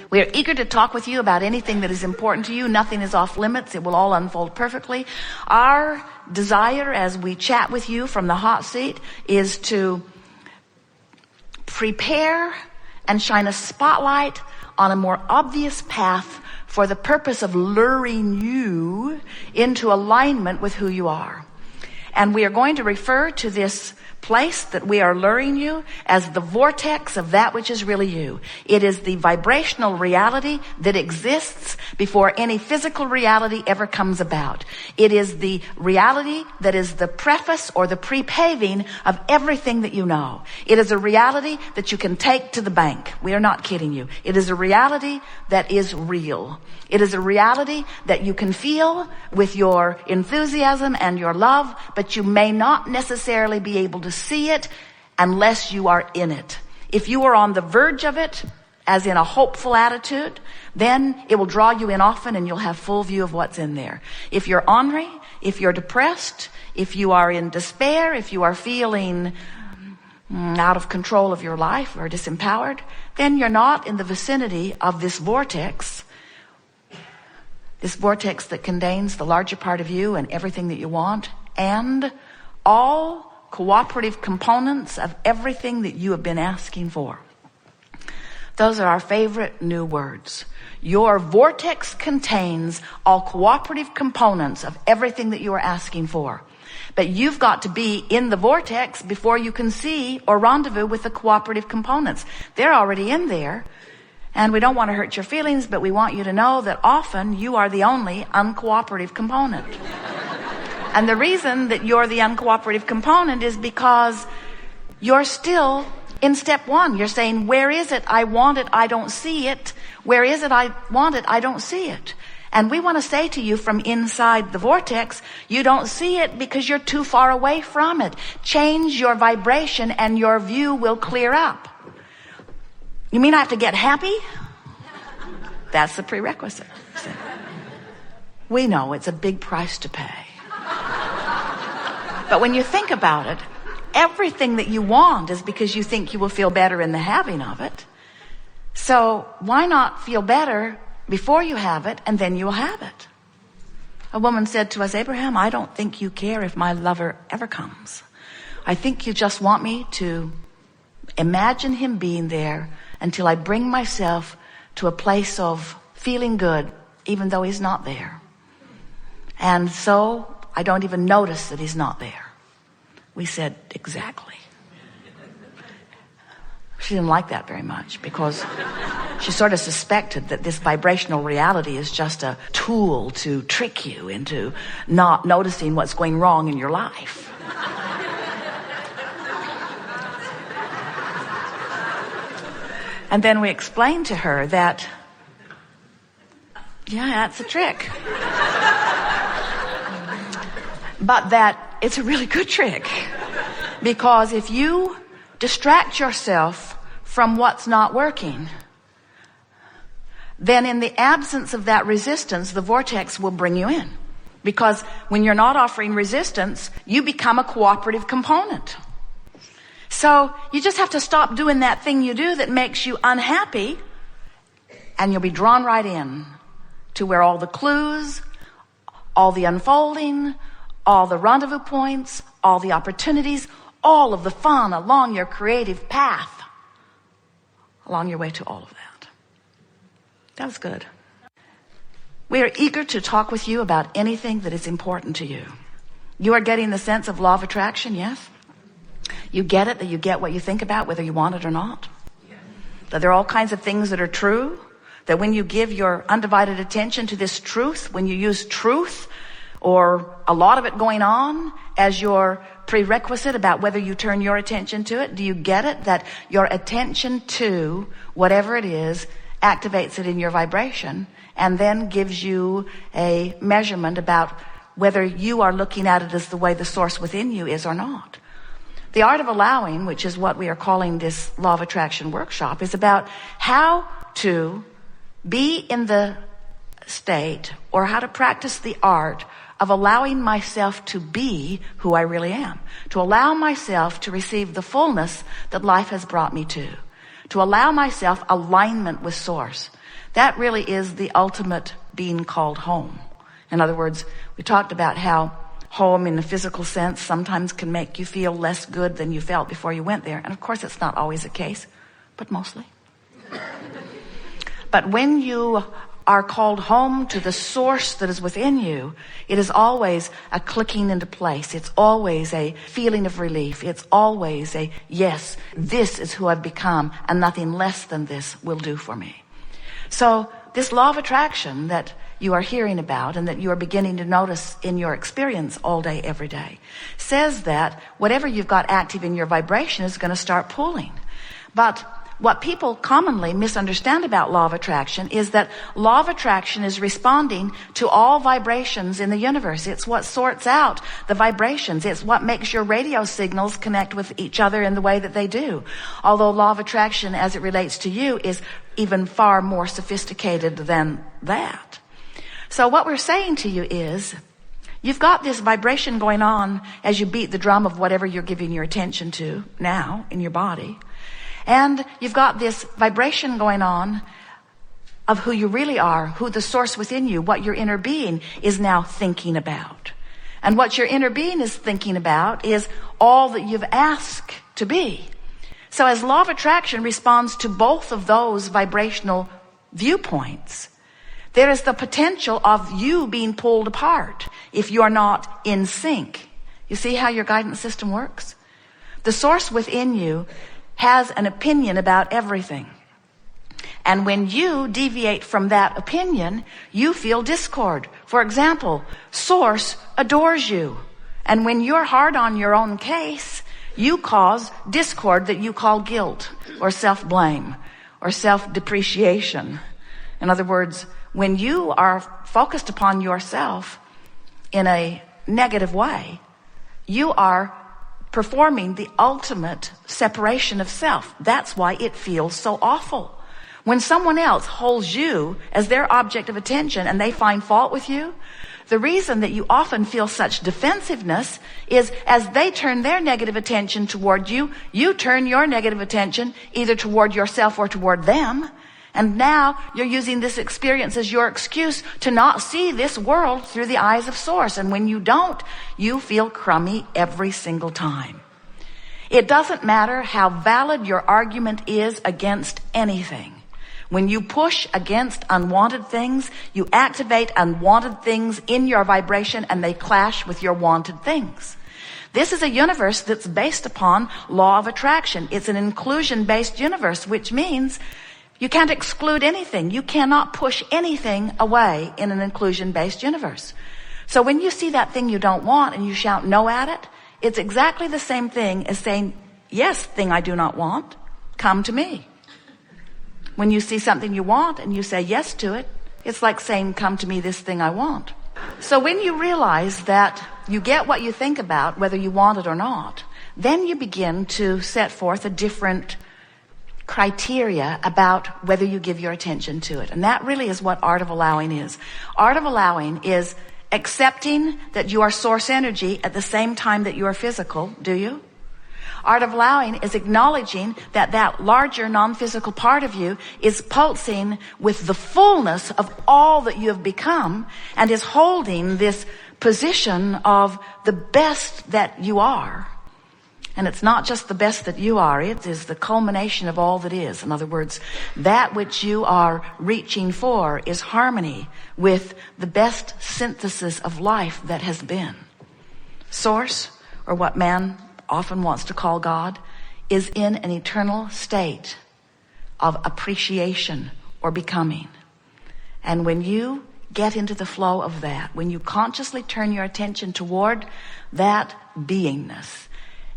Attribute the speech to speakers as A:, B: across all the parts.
A: We are eager to talk with you about anything that is important to you. Nothing is off limits. It will all unfold perfectly. Our desire as we chat with you from the hot seat is to prepare and shine a spotlight on a more obvious path for the purpose of luring you into alignment with who you are. And we are going to refer to this place that we are luring you as the vortex of that which is really you. It is the vibrational reality that exists before any physical reality ever comes about. It is the reality that is the preface or the pre-paving of everything that you know. It is a reality that you can take to the bank. We are not kidding you. It is a reality that is real. It is a reality that you can feel with your enthusiasm and your love, but you may not necessarily be able to see it unless you are in it. If you are on the verge of it, as in a hopeful attitude, then it will draw you in often and you'll have full view of what's in there. If you're ornery, if you're depressed, if you are in despair, if you are feeling out of control of your life or disempowered, then you're not in the vicinity of this vortex that contains the larger part of you and everything that you want, and all cooperative components of everything that you have been asking for. Those are our favorite new words. Your vortex contains all cooperative components of everything that you are asking for. But you've got to be in the vortex before you can see or rendezvous with the cooperative components. They're already in there. And we don't want to hurt your feelings, but we want you to know that often you are the only uncooperative component. And the reason that you're the uncooperative component is because you're still in step one. You're saying, where is it? I want it. I don't see it. Where is it? I want it. I don't see it. And we want to say to you from inside the vortex, you don't see it because you're too far away from it. Change your vibration and your view will clear up. You mean I have to get happy? That's the prerequisite. We know it's a big price to pay. But when you think about it, everything that you want is because you think you will feel better in the having of it. So why not feel better before you have it, and then you'll have it? A woman said to us, Abraham, I don't think you care if my lover ever comes. I think you just want me to imagine him being there until I bring myself to a place of feeling good, even though he's not there. And so I don't even notice that he's not there. We said, exactly. She didn't like that very much because she sort of suspected that this vibrational reality is just a tool to trick you into not noticing what's going wrong in your life. And then we explained to her that, yeah, that's a trick. But that it's a really good trick. Because if you distract yourself from what's not working, then in the absence of that resistance, the vortex will bring you in. Because when you're not offering resistance, you become a cooperative component. So you just have to stop doing that thing you do that makes you unhappy, and you'll be drawn right in to where all the clues, all the unfolding, all the rendezvous points, all the opportunities, all of the fun along your creative path, along your way to all of that. That was good. We are eager to talk with you about anything that is important to you. You are getting the sense of law of attraction, yes? You get it, that you get what you think about, whether you want it or not. That there are all kinds of things that are true, that when you give your undivided attention to this truth, when you use truth or a lot of it going on as your prerequisite about whether you turn your attention to it, do you get it? That your attention to whatever it is activates it in your vibration and then gives you a measurement about whether you are looking at it as the way the source within you is or not. The art of allowing, which is what we are calling this law of attraction workshop, is about how to be in the state or how to practice the art of allowing myself to be who I really am, to allow myself to receive the fullness that life has brought me to to allow myself alignment with Source. That really is the ultimate being called home. In other words, we talked about how home in the physical sense sometimes can make you feel less good than you felt before you went there. And of course, it's not always the case, but mostly. But when you are called home to the Source that is within you, it is always a clicking into place. It's always a feeling of relief. It's always a, yes, this is who I've become, and nothing less than this will do for me. So this law of attraction that you are hearing about and that you are beginning to notice in your experience all day, every day, says that whatever you've got active in your vibration is going to start pulling. But what people commonly misunderstand about law of attraction is that law of attraction is responding to all vibrations in the universe. It's what sorts out the vibrations. It's what makes your radio signals connect with each other in the way that they do. Although law of attraction, as it relates to you, is even far more sophisticated than that. So what we're saying to you is, you've got this vibration going on as you beat the drum of whatever you're giving your attention to now in your body. And you've got this vibration going on of who you really are, who the Source within you, what your inner being is now thinking about. And what your inner being is thinking about is all that you've asked to be. So as law of attraction responds to both of those vibrational viewpoints, there is the potential of you being pulled apart if you're not in sync. You see how your guidance system works? The Source within you has an opinion about everything. And when you deviate from that opinion, you feel discord. For example, Source adores you. And when you're hard on your own case, you cause discord that you call guilt or self-blame or self-depreciation. In other words, when you are focused upon yourself in a negative way, you are performing the ultimate separation of self. That's why it feels so awful. When someone else holds you as their object of attention and they find fault with you, the reason that you often feel such defensiveness is as they turn their negative attention toward you, you turn your negative attention either toward yourself or toward them. And now you're using this experience as your excuse to not see this world through the eyes of Source. And when you don't, you feel crummy every single time. It doesn't matter how valid your argument is against anything. When you push against unwanted things, you activate unwanted things in your vibration and they clash with your wanted things. This is a universe that's based upon law of attraction. It's an inclusion-based universe, which means you can't exclude anything. You cannot push anything away in an inclusion-based universe. So when you see that thing you don't want and you shout no at it, it's exactly the same thing as saying, yes, thing I do not want, come to me. When you see something you want and you say yes to it, it's like saying, come to me, this thing I want. So when you realize that you get what you think about, whether you want it or not, then you begin to set forth a different criteria about whether you give your attention to it. And that really is what art of allowing is. Art of allowing is accepting that you are Source energy at the same time that you are physical. Do you? Art of allowing is acknowledging that that larger non-physical part of you is pulsing with the fullness of all that you have become and is holding this position of the best that you are. And it's not just the best that you are, it is the culmination of all that is. In other words, that which you are reaching for is harmony with the best synthesis of life that has been. Source, or what man often wants to call God, is in an eternal state of appreciation or becoming. And when you get into the flow of that, when you consciously turn your attention toward that beingness,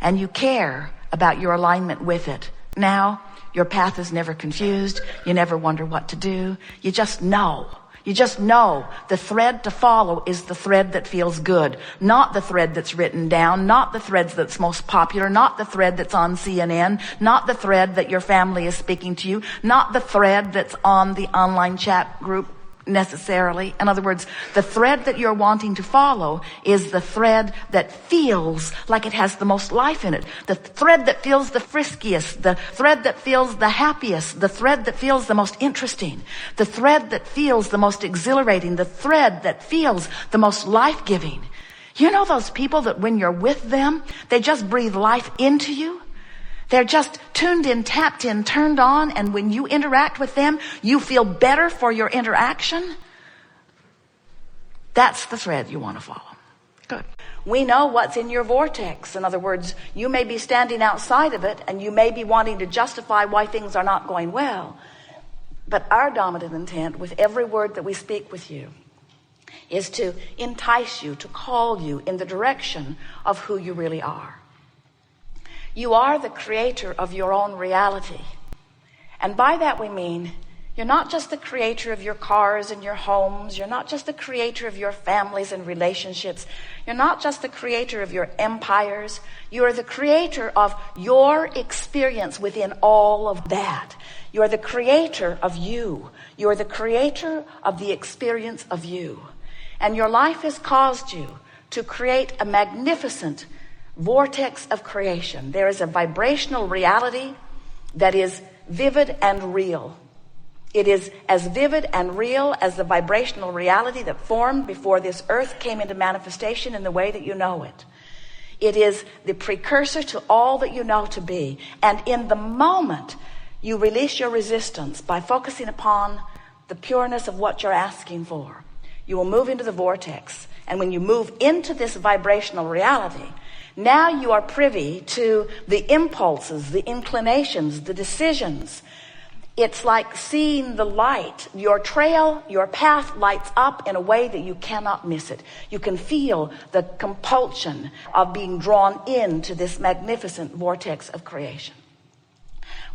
A: and you care about your alignment with it, now your path is never confused. You never wonder what to do. You just know. You just know the thread to follow is the thread that feels good, not the thread that's written down, not the thread that's most popular, not the thread that's on CNN, not the thread that your family is speaking to you, not the thread that's on the online chat group necessarily. In other words, the thread that you're wanting to follow is the thread that feels like it has the most life in it. The thread that feels the friskiest, the thread that feels the happiest, the thread that feels the most interesting, the thread that feels the most exhilarating, the thread that feels the most life-giving. You know those people that when you're with them, they just breathe life into you? They're just tuned in, tapped in, turned on, and when you interact with them, you feel better for your interaction. That's the thread you want to follow. Good. We know what's in your vortex. In other words, you may be standing outside of it, and you may be wanting to justify why things are not going well. But our dominant intent with every word that we speak with you is to entice you, to call you in the direction of who you really are. You are the creator of your own reality. And by that we mean you're not just the creator of your cars and your homes. You're not just the creator of your families and relationships. You're not just the creator of your empires. You are the creator of your experience within all of that. You are the creator of you. You are the creator of the experience of you. And your life has caused you to create a magnificent vortex of creation. There is a vibrational reality that is vivid and real. It is as vivid and real as the vibrational reality that formed before this earth came into manifestation in the way that you know it. It is the precursor to all that you know to be. And in the moment you release your resistance by focusing upon the pureness of what you're asking for, you will move into the vortex. And when you move into this vibrational reality, now you are privy to the impulses, the inclinations, the decisions. It's like seeing the light. Your trail, your path lights up in a way that you cannot miss it. You can feel the compulsion of being drawn into this magnificent vortex of creation.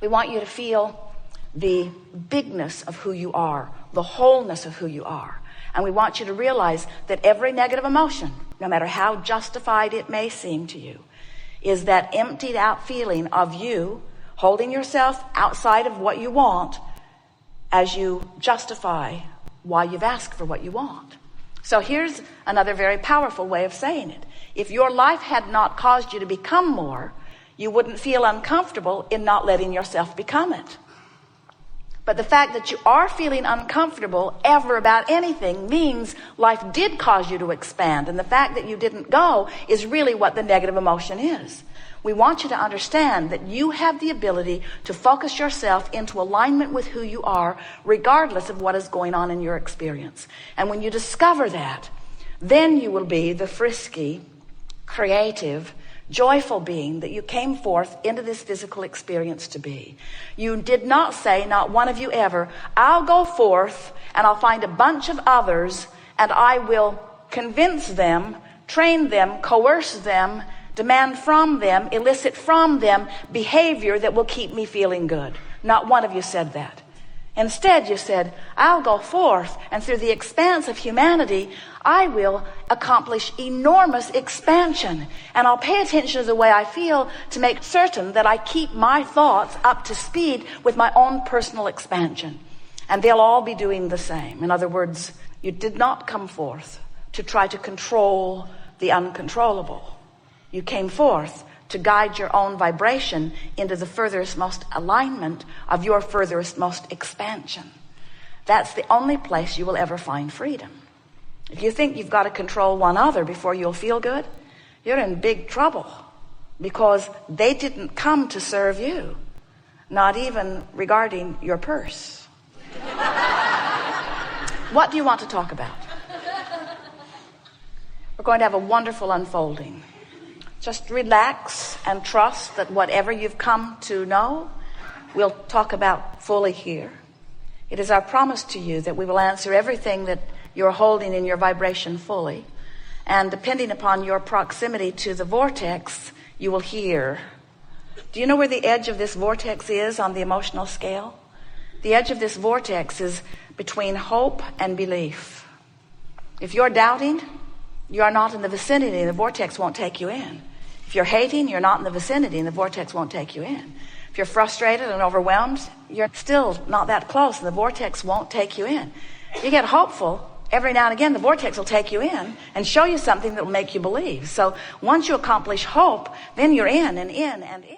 A: We want you to feel the bigness of who you are, the wholeness of who you are. And we want you to realize that every negative emotion, no matter how justified it may seem to you, is that emptied out feeling of you holding yourself outside of what you want as you justify why you've asked for what you want. So here's another very powerful way of saying it. If your life had not caused you to become more, you wouldn't feel uncomfortable in not letting yourself become it. But the fact that you are feeling uncomfortable ever about anything means life did cause you to expand. And the fact that you didn't go is really what the negative emotion is. We want you to understand that you have the ability to focus yourself into alignment with who you are, regardless of what is going on in your experience. And when you discover that, then you will be the frisky, creative, joyful being that you came forth into this physical experience to be. You did not say, not one of you ever, I'll go forth and I'll find a bunch of others and I will convince them, train them, coerce them, demand from them, elicit from them behavior that will keep me feeling good. Not one of you said that. Instead, you said, I'll go forth and through the expanse of humanity, I will accomplish enormous expansion. And I'll pay attention to the way I feel to make certain that I keep my thoughts up to speed with my own personal expansion. And they'll all be doing the same. In other words, you did not come forth to try to control the uncontrollable. You came forth to guide your own vibration into the furthest most alignment of your furthest most expansion. That's the only place you will ever find freedom. If you think you've got to control one other before you'll feel good, you're in big trouble, because they didn't come to serve you, not even regarding your purse. What do you want to talk about? We're going to have a wonderful unfolding. Just relax and trust that whatever you've come to know, we'll talk about fully here. It is our promise to you that we will answer everything that you're holding in your vibration fully. And depending upon your proximity to the vortex, you will hear. Do you know where the edge of this vortex is on the emotional scale? The edge of this vortex is between hope and belief. If you're doubting, you are not in the vicinity, and the vortex won't take you in. If you're hating, you're not in the vicinity, and the vortex won't take you in. If you're frustrated and overwhelmed, you're still not that close, and the vortex won't take you in. you get hopeful, every now and again the vortex will take you in and show you something that will make you believe. So once you accomplish hope, then you're in and in and in.